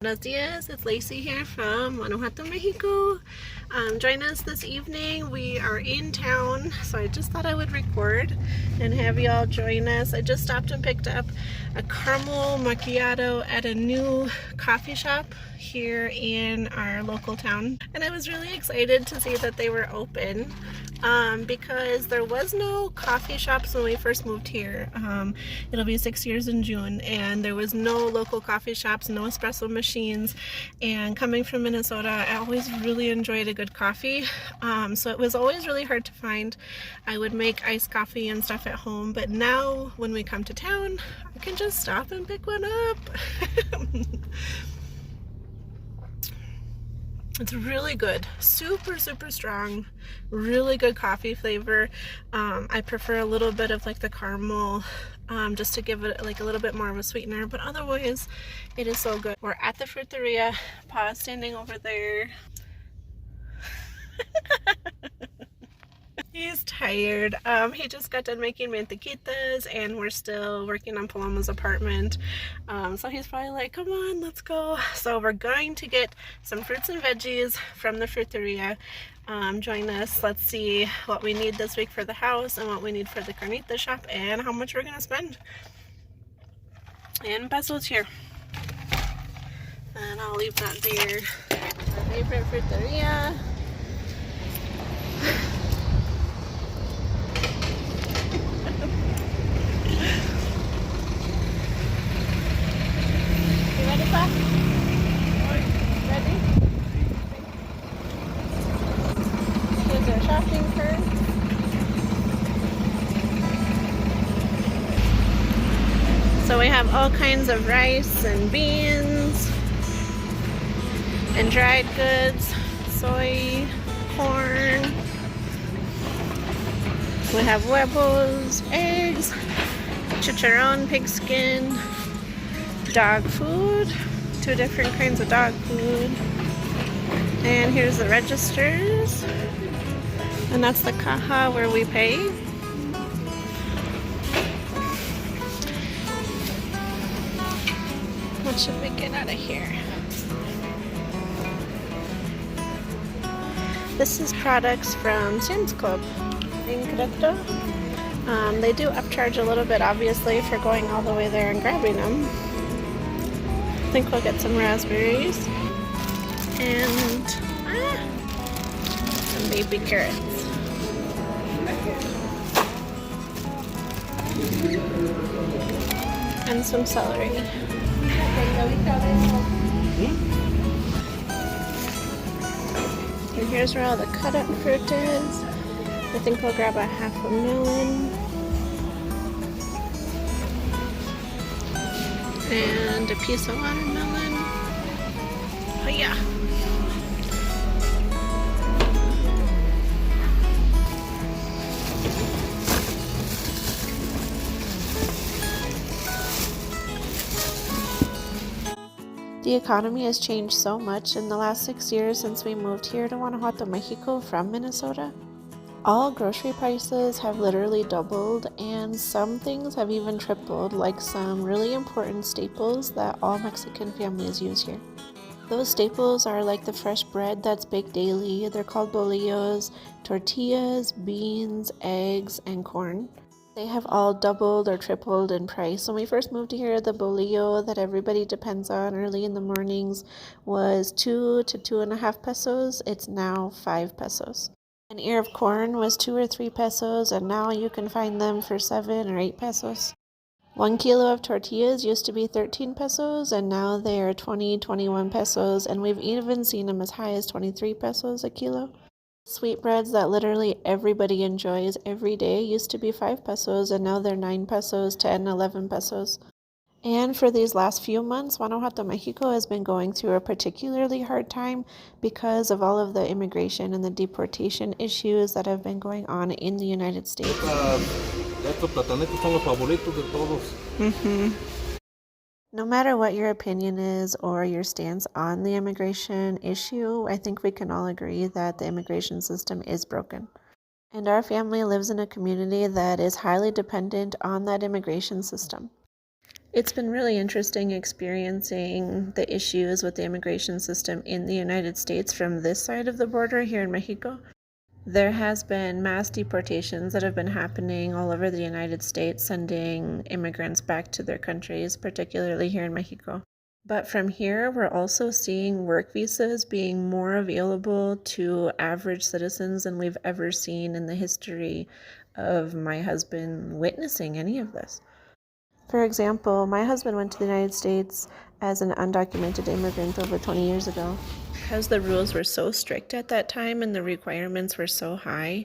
Buenos dias, it's Lacey here from Guanajuato, Mexico. Join us this evening. We are in town, so I just thought I would record and have y'all join us. I just stopped and picked up a caramel macchiato at a new coffee shop here in our local town. And I was really excited to see that they were open because there was no coffee shops when we first moved here. It'll be 6 years in June, and there was no local coffee shops, no espresso machines. And coming from Minnesota, I always really enjoyed a good coffee, so it was always really hard to find. I would make iced coffee and stuff at home, but now when we come to town, I can just stop and pick one up. It's really good, super strong, really good coffee flavor. I prefer a little bit of like the caramel, just to give it like a little bit more of a sweetener, but otherwise it is so good. We're at the fruteria. Pa's standing over there. He's tired. He just got done making mantequitas, and we're still working on Paloma's apartment. So he's probably like, come on, let's go. So we're going to get some fruits and veggies from the fruteria. Join us. Let's see what we need this week for the house and what we need for the carnita shop and how much we're gonna spend. And pesos here. And I'll leave that there. Our favorite fruteria. Ready? Here's our shopping cart. So we have all kinds of rice and beans and dried goods, soy, corn. We have huevos, eggs, chicharron, pigskin, dog food, 2 different kinds of dog food. And here's the registers. And that's the caja where we pay. What should we get out of here? This is products from Sam's Club in Querétaro. They do upcharge a little bit, obviously, for going all the way there and grabbing them. I think we'll get some raspberries and some baby carrots. And some celery. And here's where all the cut up fruit is. I think we'll grab a half a melon. And a piece of watermelon. Oh yeah. The economy has changed so much in the last 6 years since we moved here to Guanajuato, Mexico from Minnesota. All grocery prices have literally doubled, and some things have even tripled, like some really important staples that all Mexican families use here. Those staples are like the fresh bread that's baked daily. They're called bolillos, tortillas, beans, eggs, and corn. They have all doubled or tripled in price. When we first moved here, the bolillo that everybody depends on early in the mornings was 2 to 2.5 pesos. It's now 5 pesos. An ear of corn was 2 or 3 pesos, and now you can find them for 7 or 8 pesos. 1 kilo of tortillas used to be 13 pesos, and now they are 20, 21 pesos, and we've even seen them as high as 23 pesos a kilo. Sweetbreads that literally everybody enjoys every day used to be 5 pesos, and now they're 9 pesos, 10, 11 pesos. And for these last few months, Guanajuato, Mexico has been going through a particularly hard time because of all of the immigration and the deportation issues that have been going on in the United States. No matter what your opinion is or your stance on the immigration issue, I think we can all agree that the immigration system is broken. And our family lives in a community that is highly dependent on that immigration system. It's been really interesting experiencing the issues with the immigration system in the United States from this side of the border here in Mexico. There has been mass deportations that have been happening all over the United States, sending immigrants back to their countries, particularly here in Mexico. But from here, we're also seeing work visas being more available to average citizens than we've ever seen in the history of my husband witnessing any of this. For example, my husband went to the United States as an undocumented immigrant over 20 years ago. Because the rules were so strict at that time and the requirements were so high,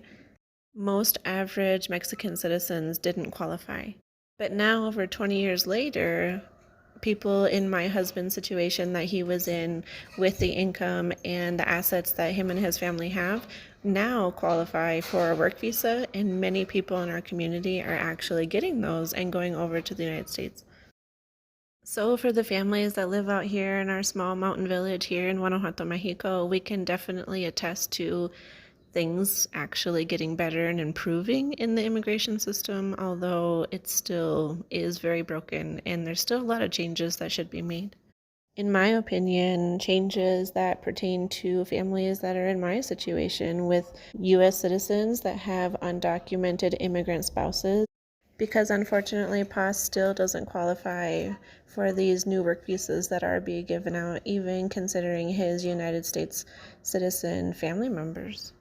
most average Mexican citizens didn't qualify. But now, over 20 years later, people in my husband's situation that he was in, with the income and the assets that him and his family have, now qualify for a work visa, and many people in our community are actually getting those and going over to the United States. So for the families that live out here in our small mountain village here in Guanajuato, Mexico, we can definitely attest to things actually getting better and improving in the immigration system, although it still is very broken and there's still a lot of changes that should be made. In my opinion, changes that pertain to families that are in my situation with U.S. citizens that have undocumented immigrant spouses, because unfortunately PAS still doesn't qualify for these new work visas that are being given out, even considering his United States citizen family members.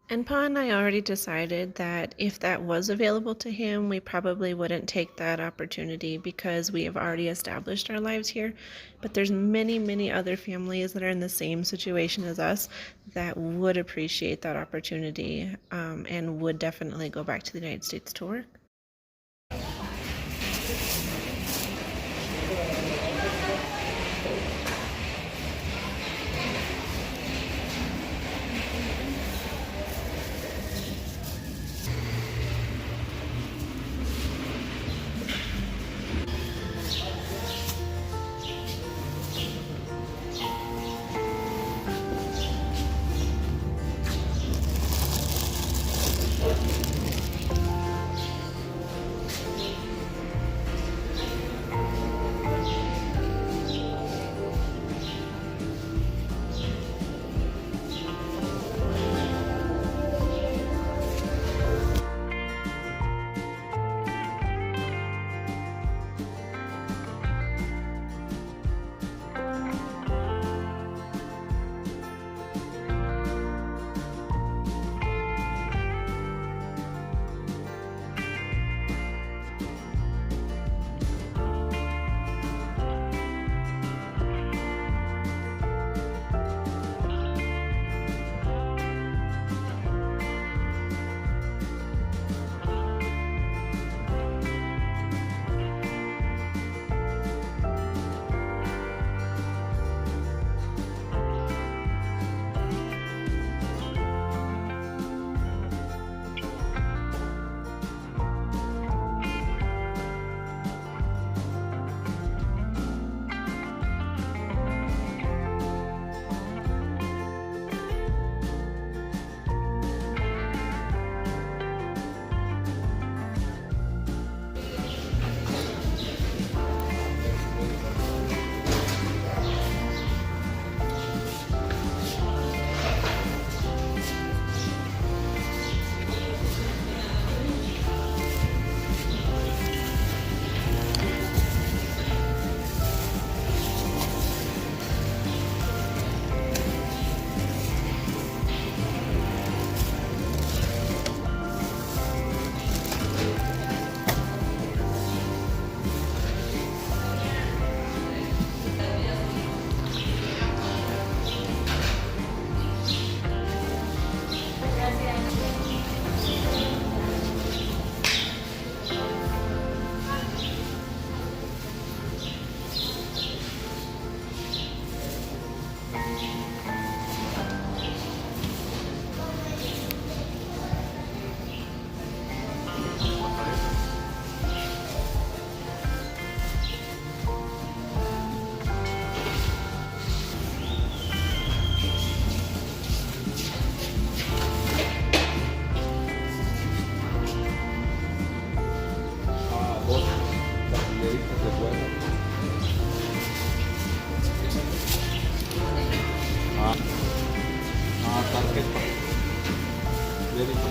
And Pa and I already decided that if that was available to him, we probably wouldn't take that opportunity because we have already established our lives here. But there's many, many other families that are in the same situation as us that would appreciate that opportunity, and would definitely go back to the United States to work. tarjeta. Débito.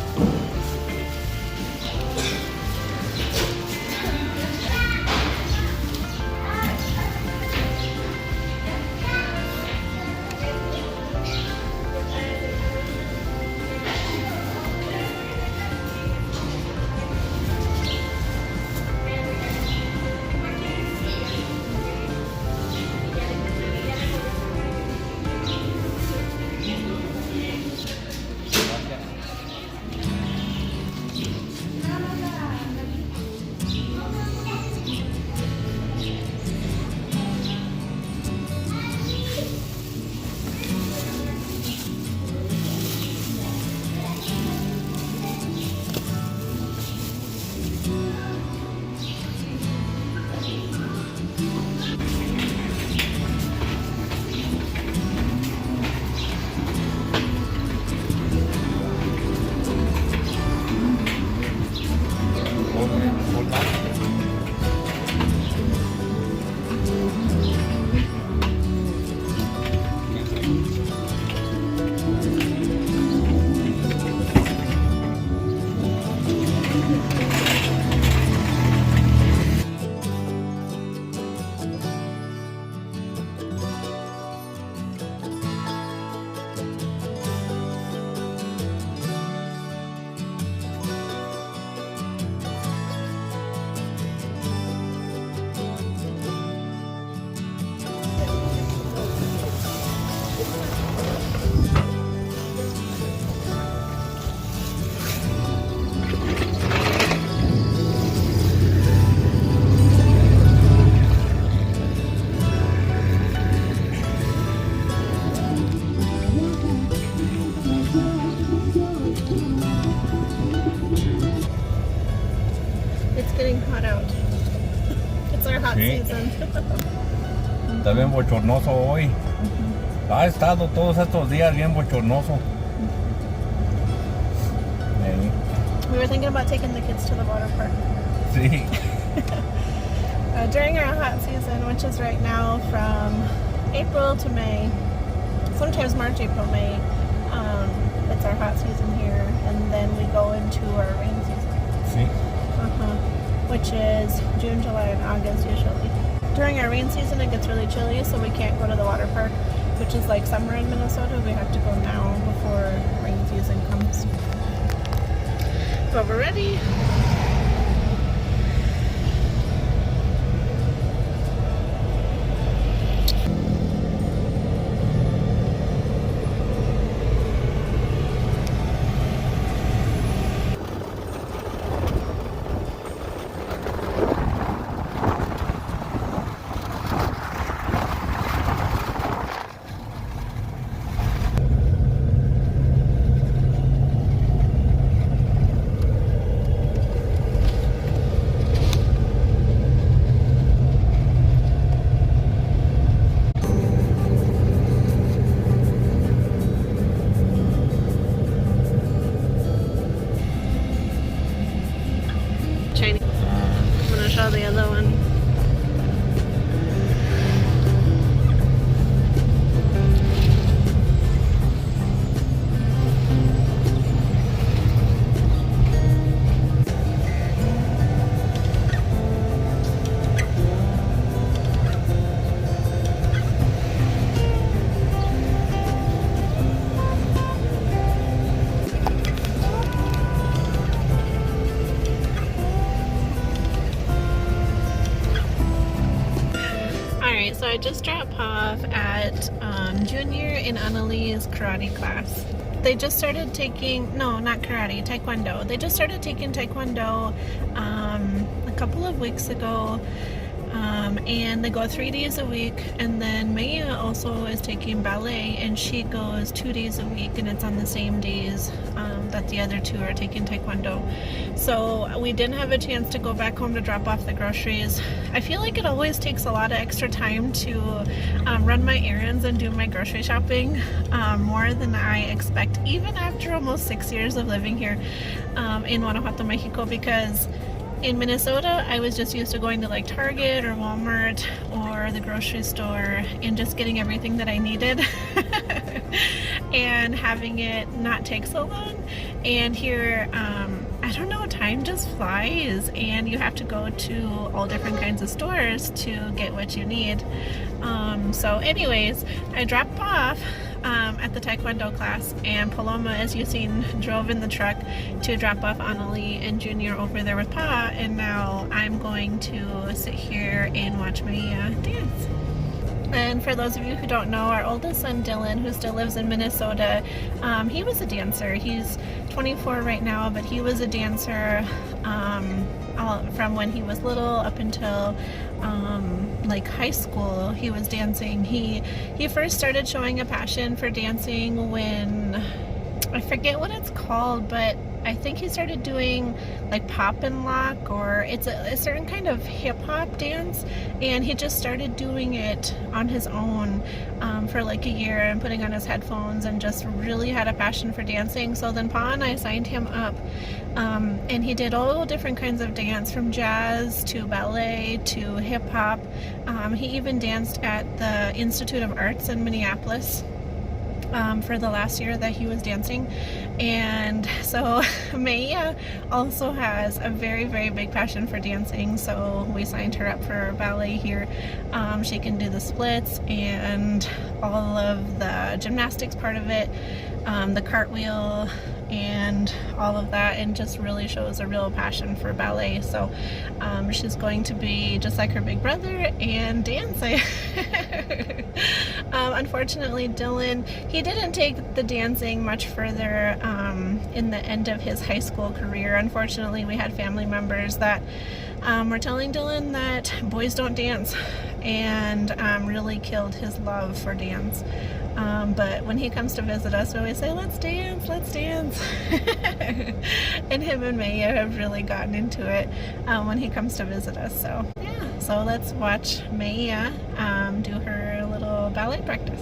season. Está bien bochornoso hoy. Ha estado todos estos días bien bochornoso. We were thinking about taking the kids to the water park. Sí. During our hot season, which is right now from April to May, sometimes March, April, May, it's our hot season here, and then we go into our rain season. Sí. Which is June, July, and August usually. During our rain season, it gets really chilly, so we can't go to the water park, which is like summer in Minnesota. We have to go now before rain season comes. But we're ready. Chinese. I'm gonna show the other one. So I just dropped off at Junior and Annalie's karate class. They just started taking, no, not karate, Taekwondo. They just started taking Taekwondo a couple of weeks ago, and they go 3 days a week. And then Maya also is taking ballet, and she goes 2 days a week, and it's on the same days that the other two are taking Taekwondo. So we didn't have a chance to go back home to drop off the groceries. I feel like it always takes a lot of extra time to run my errands and do my grocery shopping, more than I expect, even after almost 6 years of living here in Guanajuato, Mexico, because in Minnesota, I was just used to going to like Target or Walmart or the grocery store and just getting everything that I needed. and having it not take so long. And here, I don't know, time just flies and you have to go to all different kinds of stores to get what you need. So anyways, I dropped off at the Taekwondo class, and Paloma, as you've seen, drove in the truck to drop off Annalie and Junior over there with Pa, and now I'm going to sit here and watch Maya dance. And for those of you who don't know, our oldest son Dylan, who still lives in Minnesota, he was a dancer. He's 24 right now, but he was a dancer from when he was little up until like high school. He was dancing. He first started showing a passion for dancing when, I forget what it's called, but I think he started doing like pop and lock, or it's a certain kind of hip hop dance, and he just started doing it on his own for like a year and putting on his headphones and just really had a passion for dancing. So then Pa and I signed him up, and he did all different kinds of dance, from jazz to ballet to hip hop. He even danced at the Institute of Arts in Minneapolis for the last year that he was dancing. And so Maya also has a very, very big passion for dancing, so we signed her up for ballet here. She can do the splits and all of the gymnastics part of it, the cartwheel and all of that, and just really shows a real passion for ballet. So she's going to be just like her big brother and dance. Unfortunately, Dylan, he didn't take the dancing much further in the end of his high school career. Unfortunately, we had family members that were telling Dylan that boys don't dance, and really killed his love for dance. But when he comes to visit us, we always say, let's dance, let's dance. And him and Maya have really gotten into it when he comes to visit us. So yeah, so let's watch Maya do her little ballet practice.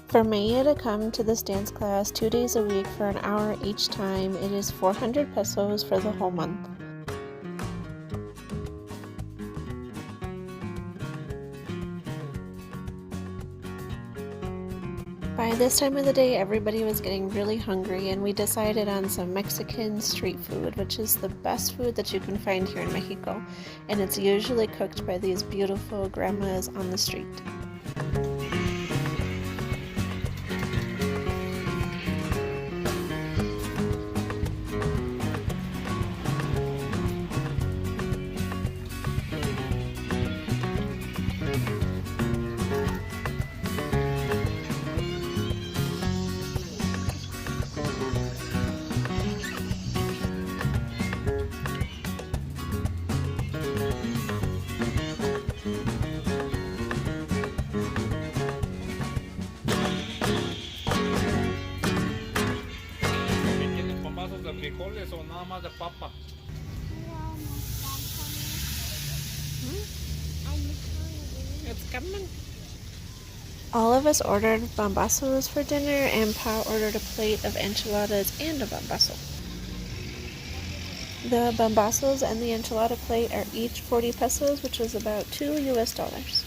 For Maya to come to this dance class 2 days a week for an hour each time, it is 400 pesos for the whole month. By this time of the day, everybody was getting really hungry, and we decided on some Mexican street food, which is the best food that you can find here in Mexico, and it's usually cooked by these beautiful grandmas on the street. frijoles o nada más de papa? It's coming. All of us ordered bombazos for dinner, and Pa ordered a plate of enchiladas and a bombazo. The bombazos and the enchilada plate are each 40 pesos, which is about $2 US.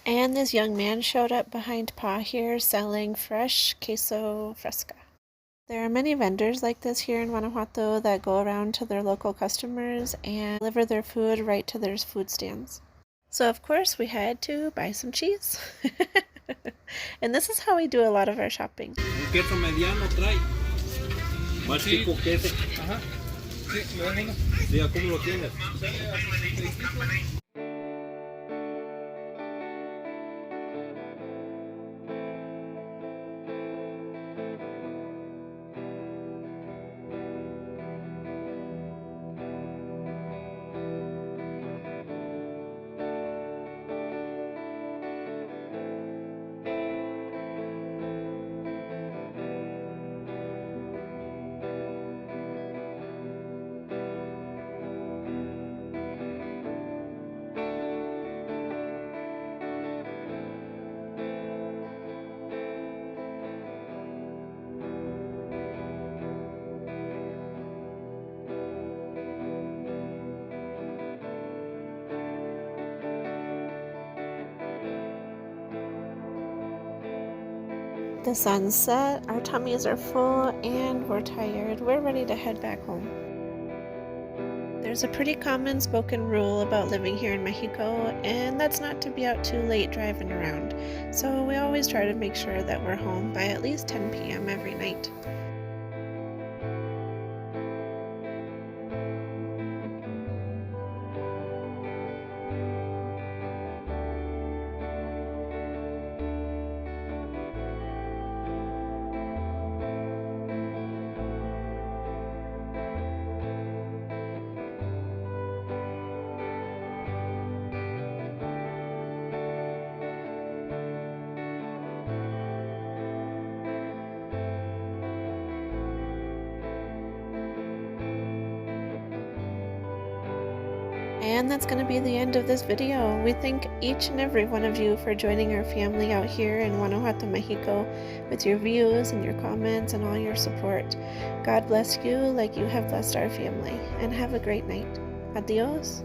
And this young man showed up behind Pa here selling fresh queso fresca. There are many vendors like this here in Guanajuato that go around to their local customers and deliver their food right to their food stands. So of course we had to buy some cheese. And this is how we do a lot of our shopping. Un queso mediano trae. Más chico que ese. Ajá. Sí, ¿me das uno? Sí, ¿cómo lo tienes? The sun's set, our tummies are full, and we're tired. We're ready to head back home. There's a pretty common spoken rule about living here in Mexico, and that's not to be out too late driving around. So we always try to make sure that we're home by at least 10 p.m. every night. And that's going to be the end of this video. We thank each and every one of you for joining our family out here in Guanajuato, Mexico, with your views and your comments and all your support. God bless you like you have blessed our family, and have a great night. Adios.